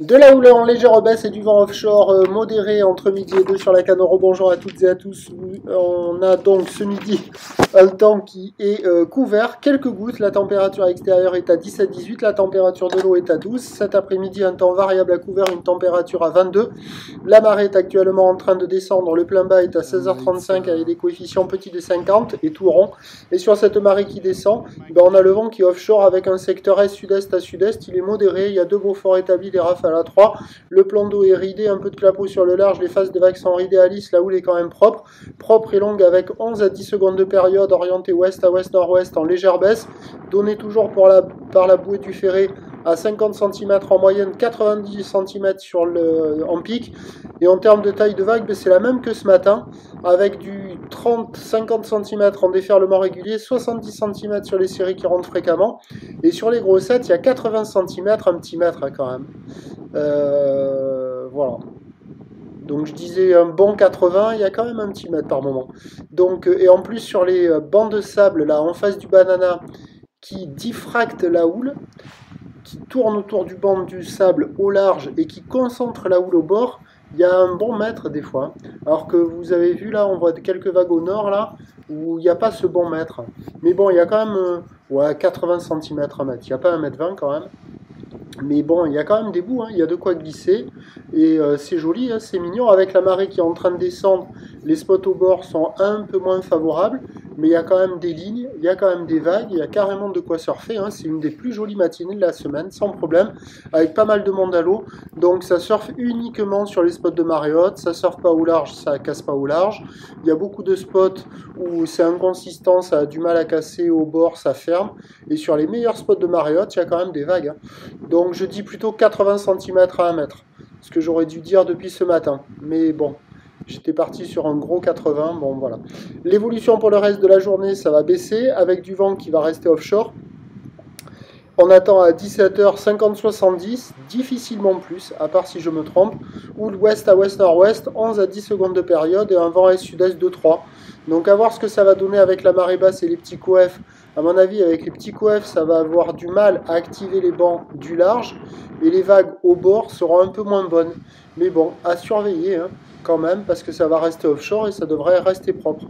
De la houle en légère baisse et du vent offshore modéré entre midi et 2 sur la canne. Bonjour à toutes et à tous. On a donc ce midi un temps qui est couvert, quelques gouttes. La température extérieure est à 17-18, la température de l'eau est à 12. Cet après-midi, un temps variable à couvert, une température à 22. La marée est actuellement en train de descendre. Le plein bas est à 16h35 avec des coefficients petits de 50 et tout rond. Et sur cette marée qui descend, on a le vent qui est offshore avec un secteur est-sud-est à sud-est. Il est modéré. Il y a deux beaux forts établis, des rafales à 3. Le plan d'eau est ridé, un peu de clapot sur le large. Les faces des vagues sont ridées à lisse. La houle est quand même propre. Propre et longue avec 11 à 10 secondes de période orientée ouest à ouest-nord-ouest en légère baisse. Donnée toujours par la bouée du Ferré à 50 cm en moyenne, 90 cm en pic. Et en termes de taille de vague, c'est la même que ce matin, avec du 30-50 cm en déferlement régulier, 70 cm sur les séries qui rentrent fréquemment. Et sur les grossettes, il y a 80 cm, un petit mètre quand même. Voilà. Donc je disais un bon 80, il y a quand même un petit mètre par moment. Donc, et en plus sur les bancs de sable là en face du banana qui diffractent la houle, qui tourne autour du banc du sable au large et qui concentre la houle au bord, il y a un bon mètre des fois. Alors que vous avez vu là, on voit quelques vagues au nord là, où il n'y a pas ce bon mètre. Mais bon, il y a quand même ouais, 80 cm, un mètre. Il n'y a pas 1,20 m quand même. Mais bon, il y a quand même des bouts, hein, il y a de quoi glisser. Et c'est joli, hein, c'est mignon. Avec la marée qui est en train de descendre, les spots au bord sont un peu moins favorables. Mais il y a quand même des lignes, il y a quand même des vagues, il y a carrément de quoi surfer. Hein. C'est une des plus jolies matinées de la semaine, sans problème, avec pas mal de monde à l'eau. Donc ça surfe uniquement sur les spots de marée haute, ça surfe pas au large, ça casse pas au large. Il y a beaucoup de spots où c'est inconsistant, ça a du mal à casser au bord, ça ferme. Et sur les meilleurs spots de marée haute, il y a quand même des vagues. Hein. Donc je dis plutôt 80 cm à 1 mètre, ce que j'aurais dû dire depuis ce matin. Mais bon, j'étais parti sur un gros 80, bon voilà. L'évolution pour le reste de la journée, ça va baisser, avec du vent qui va rester offshore. On attend à 17h 50-70, difficilement plus, à part si je me trompe, ou l'ouest à ouest-nord-ouest, 11 à 10 secondes de période et un vent est-sud-est de 3. Donc à voir ce que ça va donner avec la marée basse et les petits coefs. À mon avis, avec les petits coefs, ça va avoir du mal à activer les bancs du large et les vagues au bord seront un peu moins bonnes. Mais bon, à surveiller hein, quand même, parce que ça va rester offshore et ça devrait rester propre.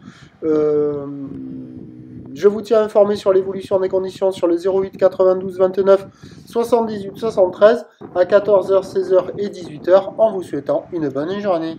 Je vous tiens informé sur l'évolution des conditions sur le 08 92 29 78 73 à 14h, 16h et 18h en vous souhaitant une bonne journée.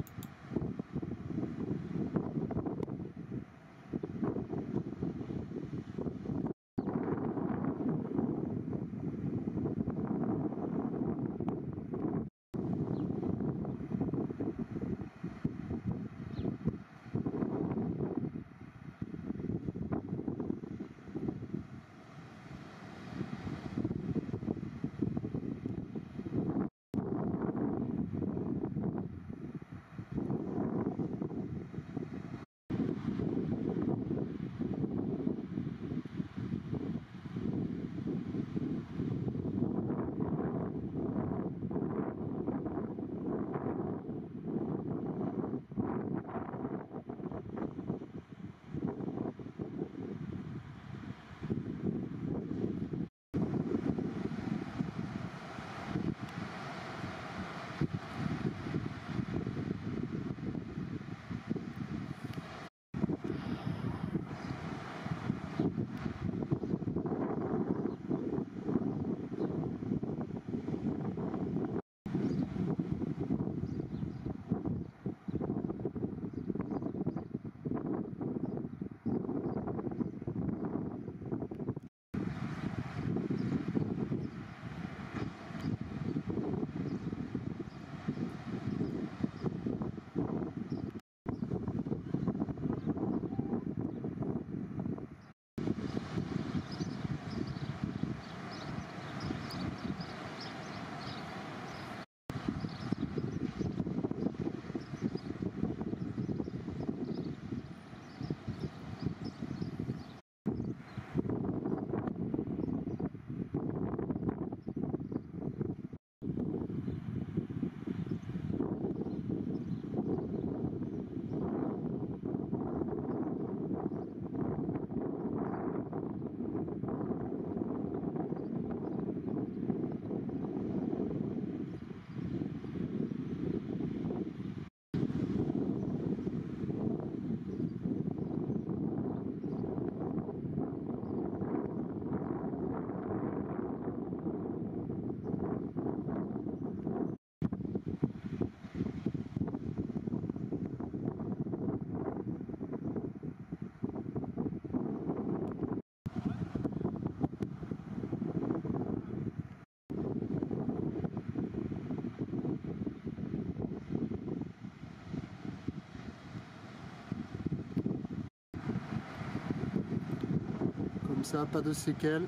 ça, pas de séquelles.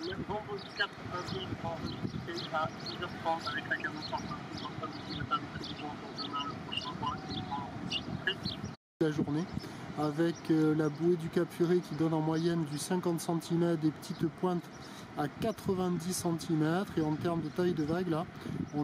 Le vendredi 4 avril enregistré à 10h30 avec la camion la journée avec la bouée du Cap Ferret qui donne en moyenne du 50 cm, des petites pointes à 90 cm, et en termes de taille de vague là on